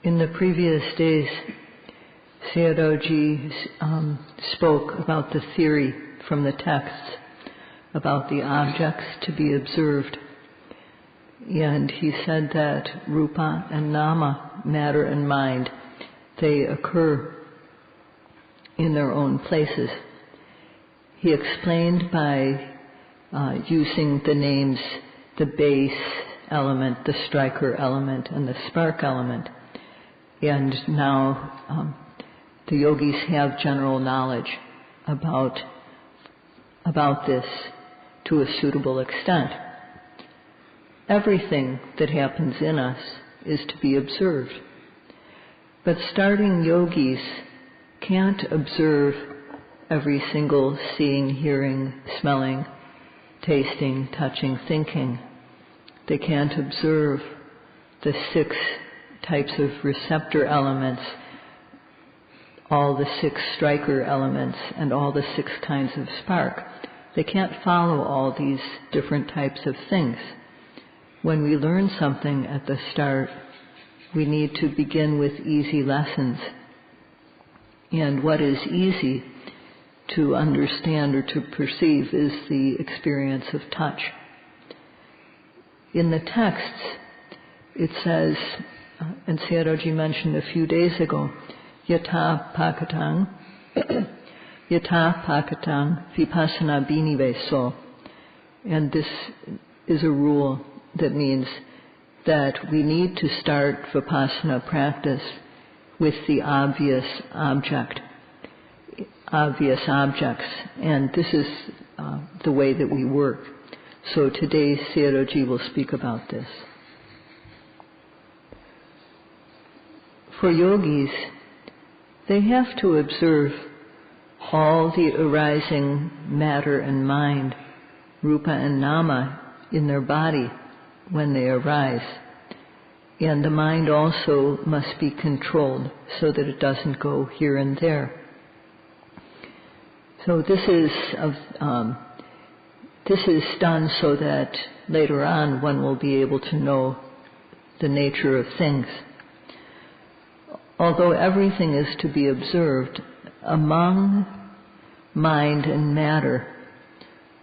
In the previous days, Sayadaw spoke about the theory from the texts about the objects to be observed. And he said that rupa and nama, matter and mind, they occur in their own places. He explained by using the names, the base element, the striker element, and the spark element. And now the yogis have general knowledge about this to a suitable extent. Everything that happens in us is to be observed. But starting yogis can't observe every single seeing, hearing, smelling, tasting, touching, thinking. They can't observe the 6 types of receptor elements, all the 6 striker elements, and all the 6 kinds of spark. They can't follow all these different types of things. When we learn something at the start, we need to begin with easy lessons. And what is easy to understand or to perceive is the experience of touch. In the texts, it says, and Sayadaw mentioned a few days ago, Yatha pakatang Vipassana biniveso. And this is a rule that means that we need to start Vipassana practice with the obvious objects. And this is the way that we work. So today Sayadaw will speak about this. For yogis, they have to observe all the arising matter and mind, rupa and nama, in their body when they arise. And the mind also must be controlled so that it doesn't go here and there. So this is done so that later on one will be able to know the nature of things. Although everything is to be observed, among mind and matter,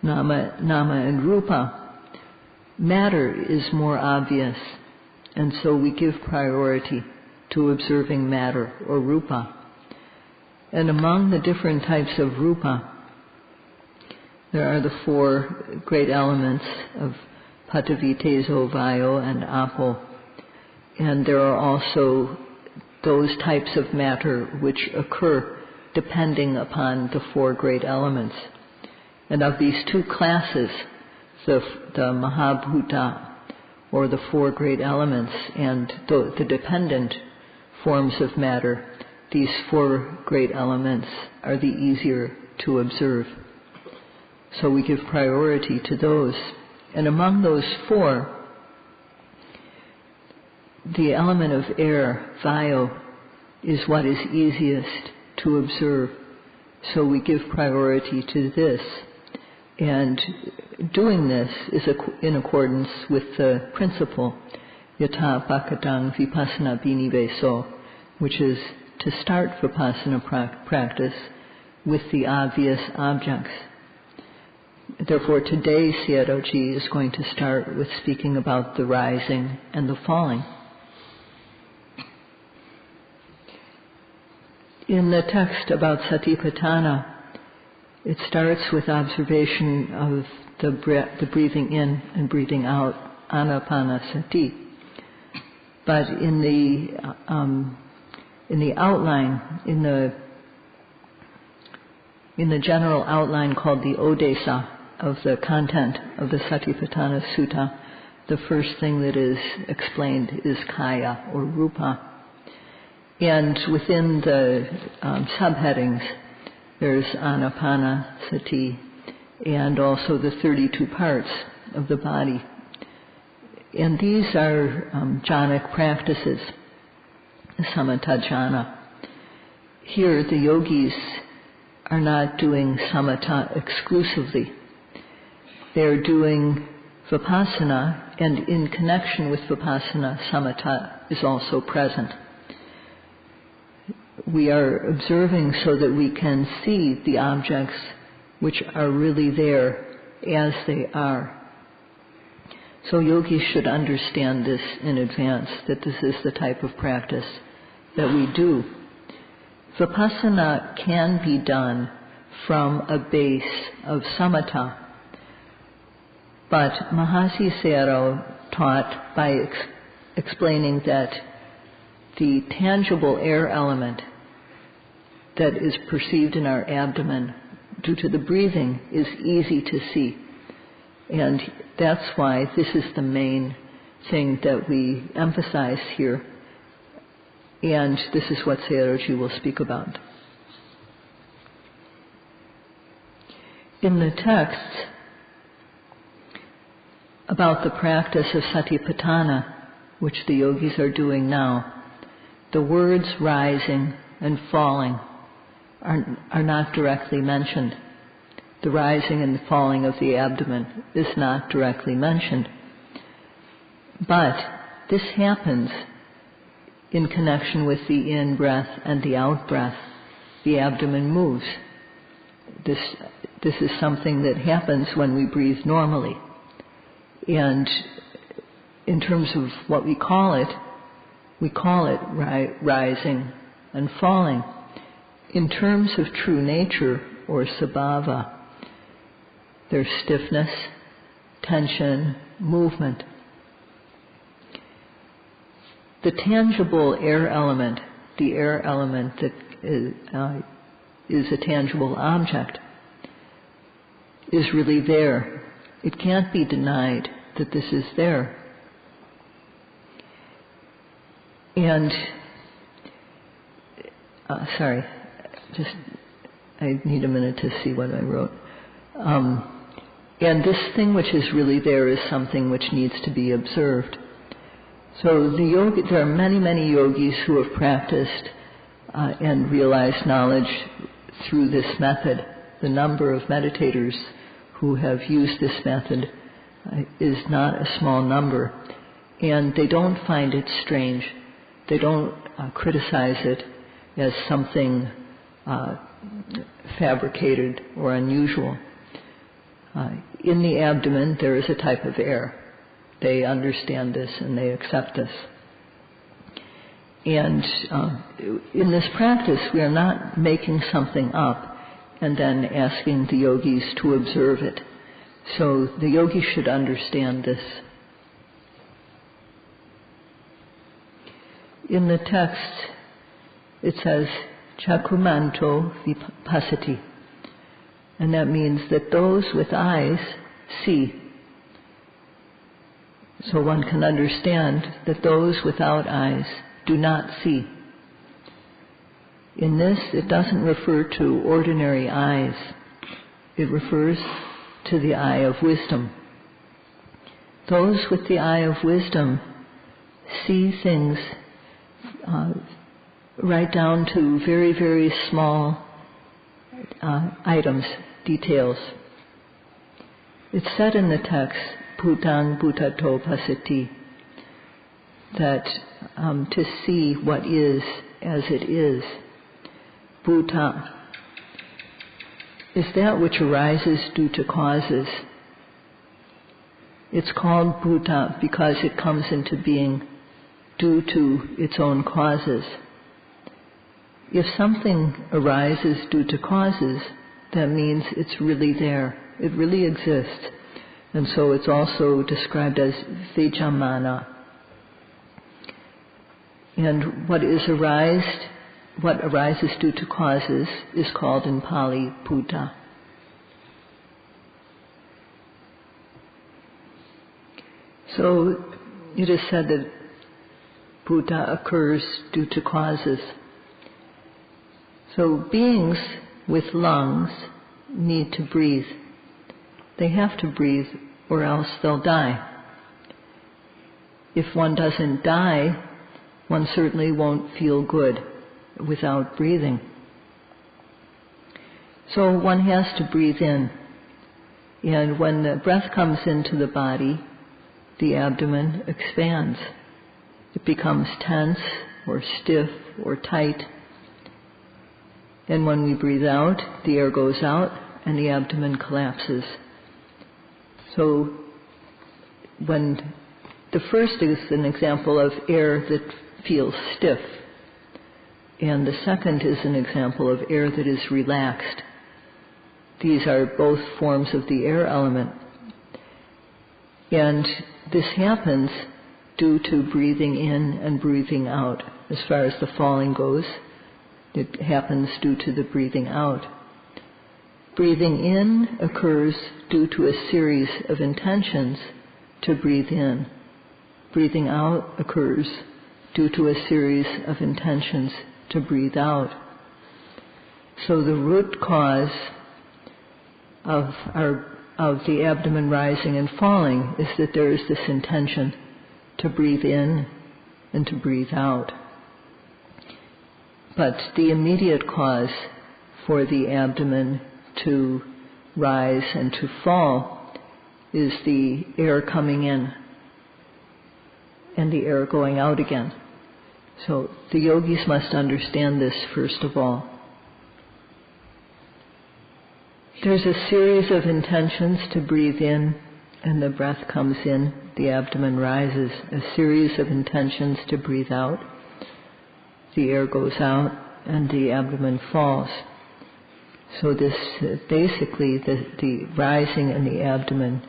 nama and rupa, matter is more obvious, and so we give priority to observing matter or rupa. And among the different types of rupa, there are the 4 great elements of Paṭavī, Tejo, Vayo, and Apo. And there are also those types of matter which occur depending upon the 4 great elements. And of these 2 classes, the Mahabhuta, or the 4 great elements, and the dependent forms of matter, these 4 great elements are the easier to observe. So we give priority to those. And among those 4, the element of air, Vayo, is what is easiest to observe. So we give priority to this. And doing this is in accordance with the principle, Yatha pakatang Vipassana biniveso, which is to start Vipassana practice with the obvious objects. Therefore, today Sayadaw is going to start with speaking about the rising and the falling. In the text about Satipatthana, it starts with observation of the breathing in and breathing out, Anapana sati. But in the outline, in the general outline called the Odesa of the content of the Satipatthana Sutta, the first thing that is explained is Kaya or Rupa. And within the subheadings, there's Anapana sati and also the 32 parts of the body. And these are jhanic practices, samatha jhana. Here the yogis are not doing samatha exclusively. They're doing vipassana, and in connection with vipassana, samatha is also present. we are observing so that we can see the objects which are really there as they are. So yogis should understand this in advance, that this is the type of practice that we do. Vipassana can be done from a base of samatha, but Mahasi Sayadaw taught by explaining that the tangible air element that is perceived in our abdomen due to the breathing is easy to see. And that's why this is the main thing that we emphasize here. And this is what Sayadaw will speak about. In the text about the practice of satipatthana, which the yogis are doing now, the words rising and falling are not directly mentioned. The rising and the falling of the abdomen is not directly mentioned. But this happens in connection with the in-breath and the out-breath. The abdomen moves. This is something that happens when we breathe normally. And in terms of what we call it rising and falling. In terms of true nature or sabhava, there's stiffness, tension, movement. The tangible air element, the air element that is a tangible object, is really there. It can't be denied that this is there. And, I need a minute to see what I wrote. And this thing which is really there is something which needs to be observed. So there are many, many yogis who have practiced and realized knowledge through this method. The number of meditators who have used this method is not a small number. And they don't find it strange. They don't criticize it as something fabricated or unusual. In the abdomen, there is a type of air. They understand this and they accept this. And in this practice, we are not making something up and then asking the yogis to observe it. So the yogis should understand this. In the text, it says, Chakumanto vipassati. And that means that those with eyes see. So one can understand that those without eyes do not see. In this, it doesn't refer to ordinary eyes. It refers to the eye of wisdom. Those with the eye of wisdom see things right down to very, very small items, details. It's said in the text, Bhutang Bhutato Pasati, that to see what is as it is. Bhuta is that which arises due to causes. It's called Bhuta because it comes into being due to its own causes. If something arises due to causes, that means it's really there. It really exists. And so it's also described as vijamana. And what arises due to causes is called in Pali Bhuta. So it is said that Bhuta occurs due to causes. So beings with lungs need to breathe. They have to breathe or else they'll die. If one doesn't die, one certainly won't feel good without breathing. So one has to breathe in. And when the breath comes into the body, the abdomen expands. It becomes tense or stiff or tight. And when we breathe out, the air goes out and the abdomen collapses. So when the first is an example of air that feels stiff, and the second is an example of air that is relaxed. These are both forms of the air element. And this happens due to breathing in and breathing out. As far as the falling goes, it happens due to the breathing out. Breathing in occurs due to a series of intentions to breathe in. Breathing out occurs due to a series of intentions to breathe out. So the root cause of the abdomen rising and falling is that there is this intention to breathe in and to breathe out. But the immediate cause for the abdomen to rise and to fall is the air coming in and the air going out again. So the yogis must understand this first of all. There's a series of intentions to breathe in, and the breath comes in, the abdomen rises. A series of intentions to breathe out, the air goes out, and the abdomen falls. So this basically, the rising in the abdomen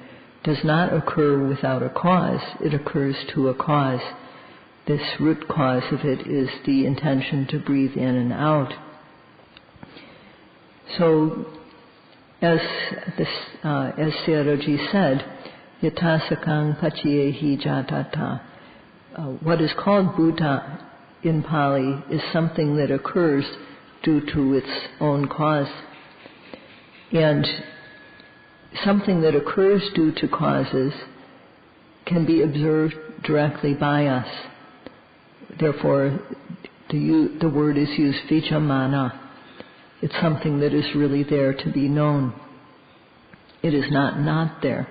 does not occur without a cause. It occurs to a cause. This root cause of it is the intention to breathe in and out. So, as Sayadaw said, yatasakang pachiyehi jatata. What is called Buddha in Pali is something that occurs due to its own cause. And something that occurs due to causes can be observed directly by us. Therefore, the word is used vijamana. It's something that is really there to be known. It is not there.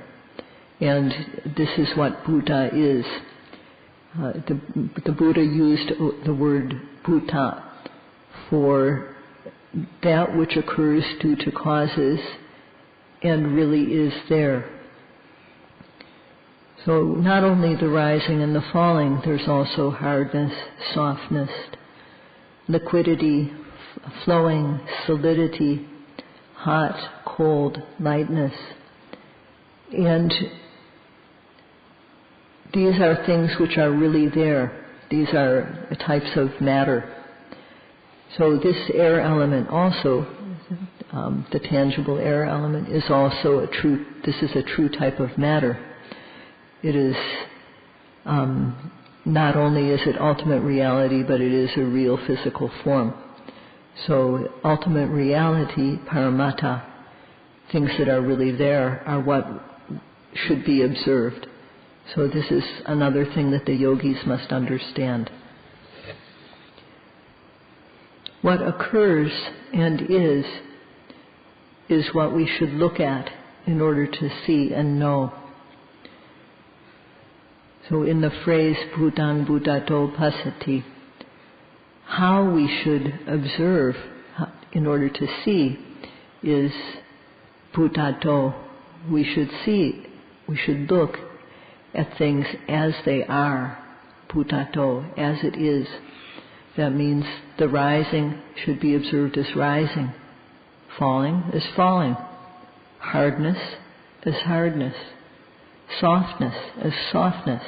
And this is what Buddha is. The Buddha used the word Bhuta for that which occurs due to causes and really is there. So not only the rising and the falling, there's also hardness, softness, liquidity, flowing, solidity, hot, cold, lightness. And these are things which are really there. These are types of matter. So this air element also, the tangible air element, is also this is a true type of matter. It is, not only is it ultimate reality, but it is a real physical form. So ultimate reality, paramata, things that are really there, are what should be observed. So this is another thing that the yogis must understand. What occurs and is what we should look at in order to see and know. So in the phrase Bhutang Bhutato Pasati, how we should observe in order to see is Bhutato. We should see, we should look at things as they are, Bhutato, as it is. That means the rising should be observed as rising, falling as falling, hardness as hardness, softness as softness,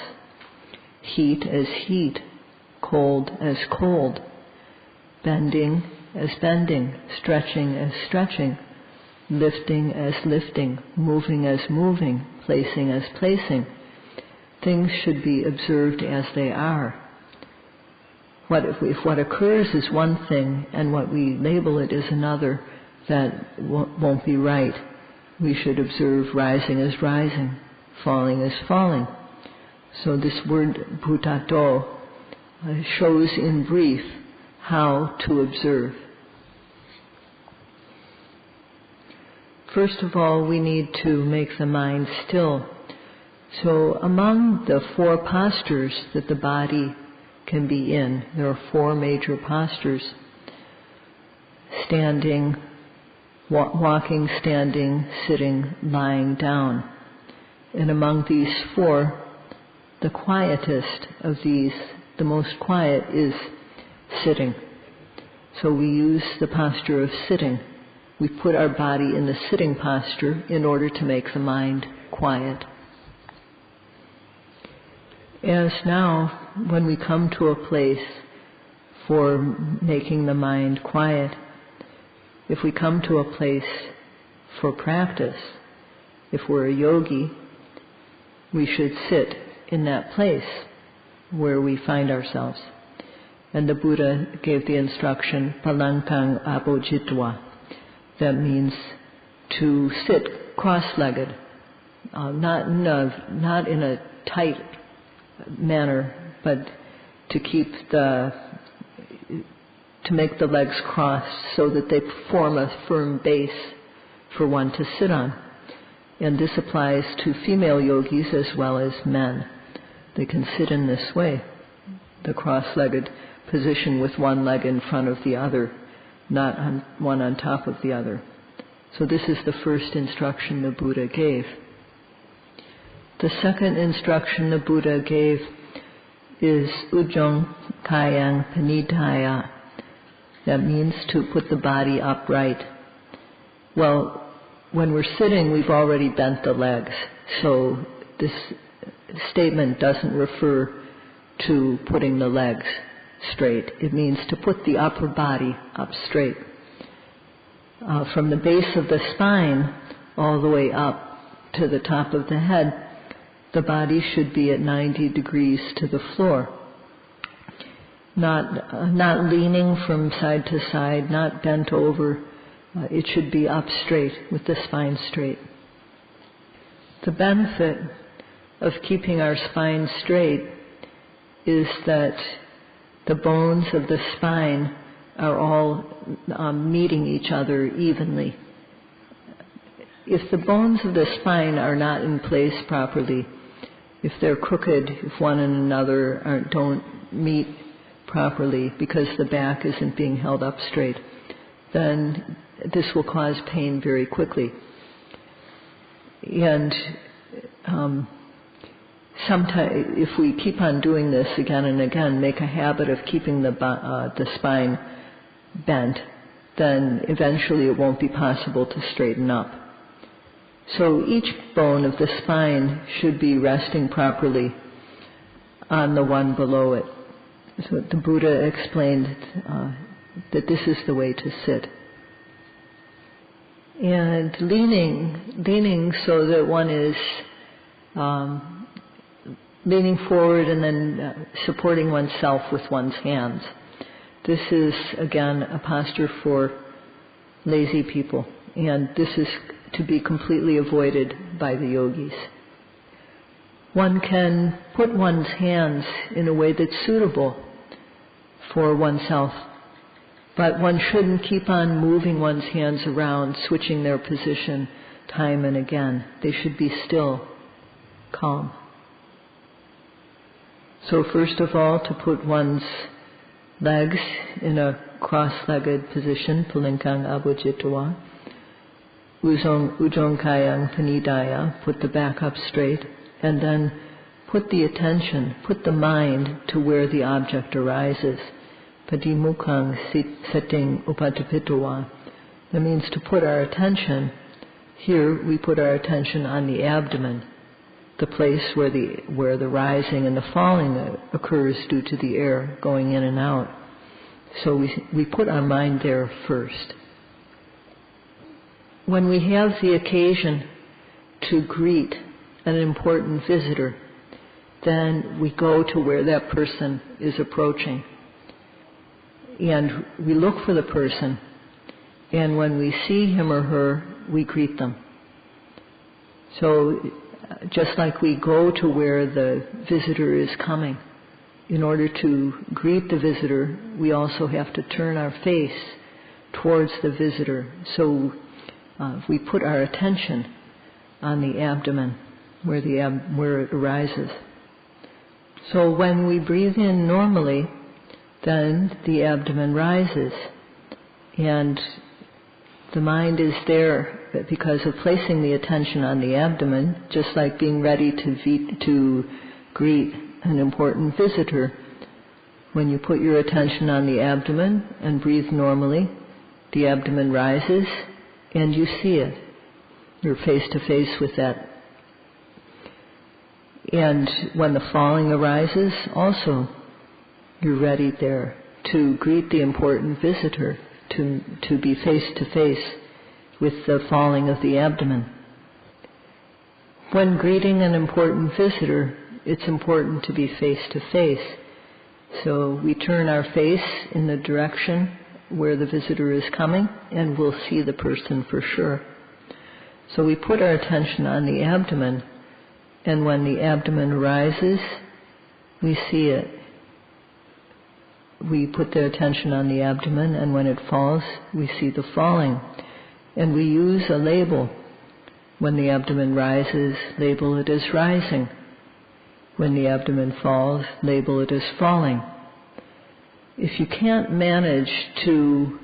heat as heat, cold as cold, bending as bending, stretching as stretching, lifting as lifting, moving as moving, placing as placing. Things should be observed as they are. If what occurs is one thing and what we label it is another, that won't be right. We should observe rising as rising, falling as falling. So this word bhutato shows in brief how to observe. First of all, we need to make the mind still. So among the 4 postures that the body can be in, there are 4 major postures. standing, walking, standing, sitting, lying down. And among these four, the quietest of these, the most quiet, is sitting. So we use the posture of sitting. We put our body in the sitting posture in order to make the mind quiet. As now, when we come to a place for making the mind quiet, if we come to a place for practice, if we're a yogi, we should sit in that place where we find ourselves. And the Buddha gave the instruction, palankang abojitva. That means to sit cross-legged, not in a tight manner, but to make the legs crossed so that they form a firm base for one to sit on. And this applies to female yogis as well as men. They can sit in this way, the cross-legged position with one leg in front of the other, not one on top of the other. So this is the first instruction the Buddha gave. The second instruction the Buddha gave is ujjong kayang paṇḍitā. That means to put the body upright. Well, when we're sitting, we've already bent the legs, so this statement doesn't refer to putting the legs straight. It means to put the upper body up straight. From the base of the spine all the way up to the top of the head, the body should be at 90 degrees to the floor. Not leaning from side to side, not bent over. It should be up straight, with the spine straight. The benefit of keeping our spine straight is that the bones of the spine are all meeting each other evenly. If the bones of the spine are not in place properly, if they're crooked, if one and another don't meet properly because the back isn't being held up straight, then this will cause pain very quickly. And sometimes, if we keep on doing this again and again, make a habit of keeping the spine bent, then eventually it won't be possible to straighten up. So each bone of the spine should be resting properly on the one below it. So the Buddha explained that this is the way to sit. And leaning so that one is leaning forward and then supporting oneself with one's hands. This is, again, a posture for lazy people, and this is to be completely avoided by the yogis. One can put one's hands in a way that's suitable for oneself, but one shouldn't keep on moving one's hands around, switching their position time and again. They should be still, calm. So first of all, to put one's legs in a cross-legged position, palankang abojitva. Ujjong kayang paṇḍitā, put the back up straight, and then put the attention, put the mind to where the object arises. Padimukhang setting upatipitava. That means to put our attention, here we put our attention on the abdomen, the place where the rising and the falling occurs due to the air going in and out. So we put our mind there first. When we have the occasion to greet an important visitor, then we go to where that person is approaching. And we look for the person, and when we see him or her, we greet them. So just like we go to where the visitor is coming, in order to greet the visitor, we also have to turn our face towards the visitor. So we put our attention on the abdomen, where it arises. So when we breathe in normally, then the abdomen rises, And the mind is there because of placing the attention on the abdomen, just like being ready to greet an important visitor. When you put your attention on the abdomen and breathe normally, the abdomen rises and you see it. You're face to face with that. And when the falling arises, also you're ready there to greet the important visitor, to be face to face with the falling of the abdomen. When greeting an important visitor, it's important to be face to face. So we turn our face in the direction where the visitor is coming, and we'll see the person for sure. So we put our attention on the abdomen, and when the abdomen rises, we see it. We put the attention on the abdomen, and when it falls, we see the falling. And we use a label. When the abdomen rises, label it as rising. When the abdomen falls, label it as falling. If you can't manage to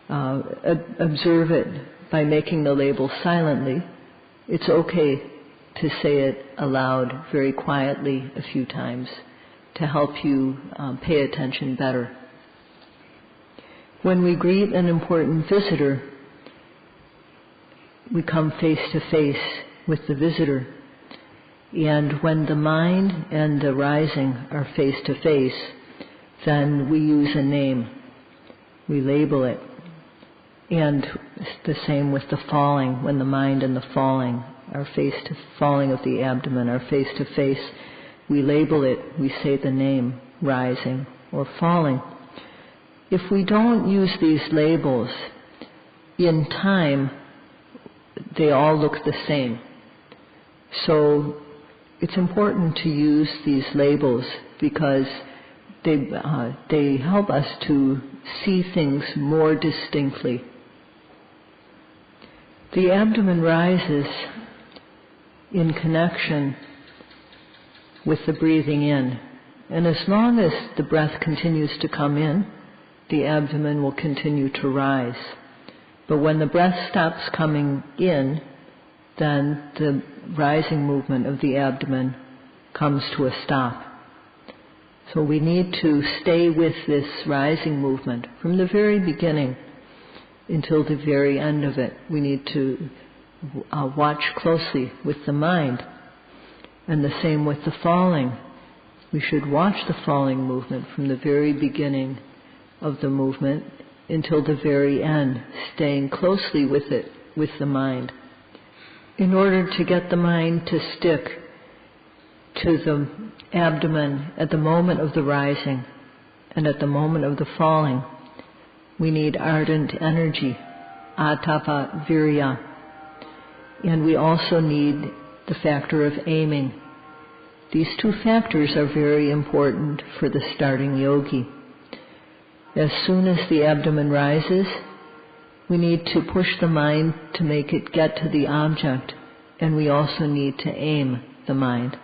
observe it by making the label silently, it's okay to say it aloud very quietly a few times to help you pay attention better. When we greet an important visitor, we come face to face with the visitor. And when the mind and the rising are face to face, then we use a name. We label it. And the same with the falling. When the mind and the falling are falling of the abdomen are face to face, we label it. We say the name, rising or falling. If we don't use these labels, in time, they all look the same. So it's important to use these labels because they help us to see things more distinctly. The abdomen rises in connection with the breathing in. And as long as the breath continues to come in, the abdomen will continue to rise. But when the breath stops coming in, then the rising movement of the abdomen comes to a stop. So we need to stay with this rising movement from the very beginning until the very end of it. We need to watch closely with the mind. And the same with the falling. We should watch the falling movement from the very beginning of the movement until the very end, staying closely with it, with the mind. In order to get the mind to stick to the abdomen at the moment of the rising and at the moment of the falling, we need ardent energy, atapa virya. And we also need the factor of aiming. These two factors are very important for the starting yogi. As soon as the abdomen rises, we need to push the mind to make it get to the object, and we also need to aim the mind.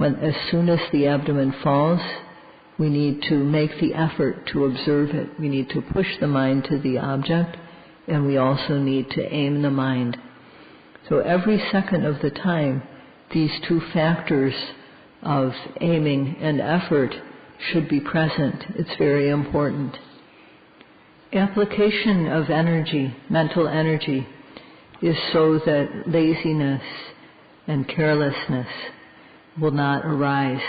As soon as the abdomen falls, we need to make the effort to observe it. We need to push the mind to the object, and we also need to aim the mind. So every second of the time, these two factors of aiming and effort should be present. It's very important. Application of energy, mental energy, is so that laziness and carelessness will not arise.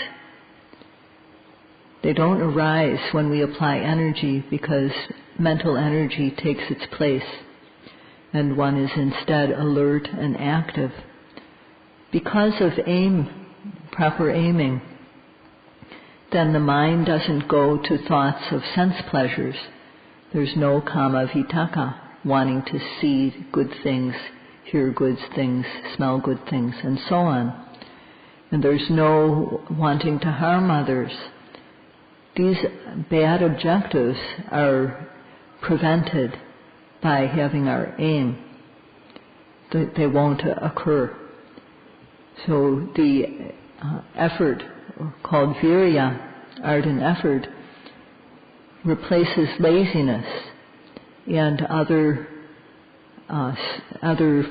They don't arise when we apply energy because mental energy takes its place and one is instead alert and active. Because of proper aiming, then the mind doesn't go to thoughts of sense pleasures. There's no kama vitaka, wanting to see good things, hear good things, smell good things, and so on. And there's no wanting to harm others. These bad objectives are prevented by having our aim. They won't occur. So the effort, called virya, ardent effort, replaces laziness and other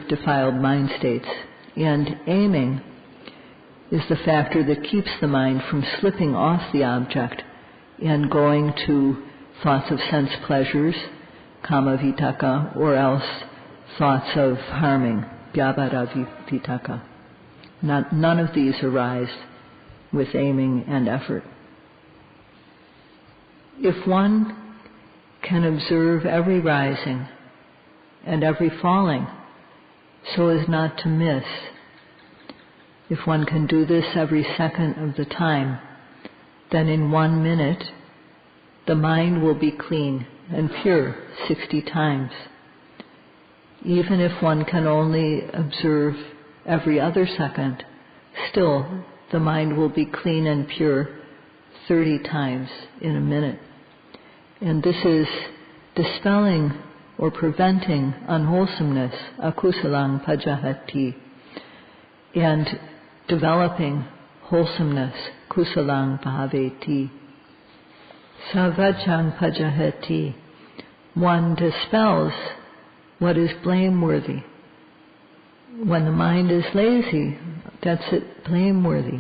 defiled mind states. And aiming is the factor that keeps the mind from slipping off the object and going to thoughts of sense pleasures, kama vitaka, or else thoughts of harming, vyabhara vitaka. None of these arise with aiming and effort. If one can observe every rising and every falling so as not to miss, if one can do this every second of the time, then in 1 minute the mind will be clean and pure 60 times. Even if one can only observe every other second, still the mind will be clean and pure 30 times in a minute. And this is dispelling or preventing unwholesomeness, akusalang pajahati, and developing wholesomeness, kusalang bhaveti. Savajang pajahati, one dispels what is blameworthy. When the mind is lazy, that's it, blameworthy.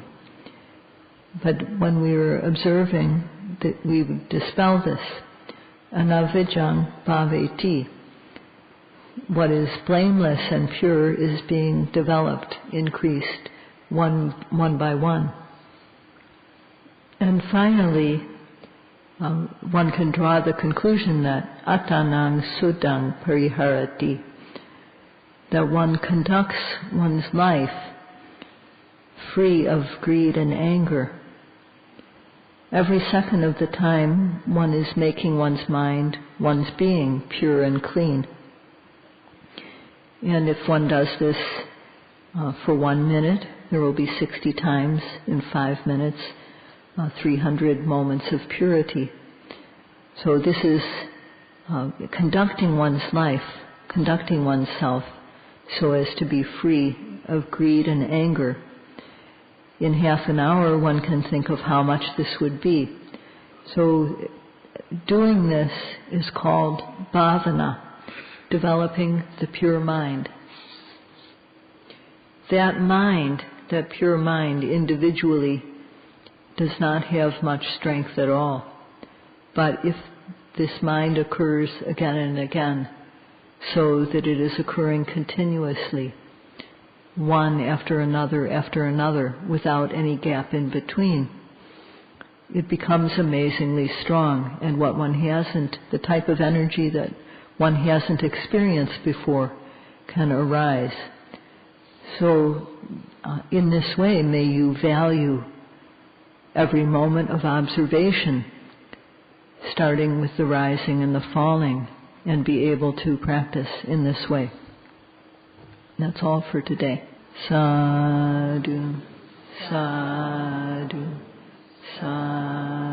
But when we are observing, that we dispel this. Anavijang bhaveti. What is blameless and pure is being developed, increased, one by one. And finally, one can draw the conclusion that attanang suddhang pariharati, that one conducts one's life free of greed and anger. Every second of the time, one is making one's mind, one's being, pure and clean. And if one does this for 1 minute, there will be 60 times in 5 minutes, 300 moments of purity. So this is conducting one's life, conducting oneself so as to be free of greed and anger. In half an hour, one can think of how much this would be. So doing this is called bhavana, developing the pure mind. That mind, that pure mind, individually does not have much strength at all. But if this mind occurs again and again, so that it is occurring continuously, one after another, without any gap in between, it becomes amazingly strong. And what one hasn't, the type of energy that one hasn't experienced before, can arise. So in this way, may you value every moment of observation, starting with the rising and the falling, and be able to practice in this way. That's all for today. Sadhu, sadhu, sadhu.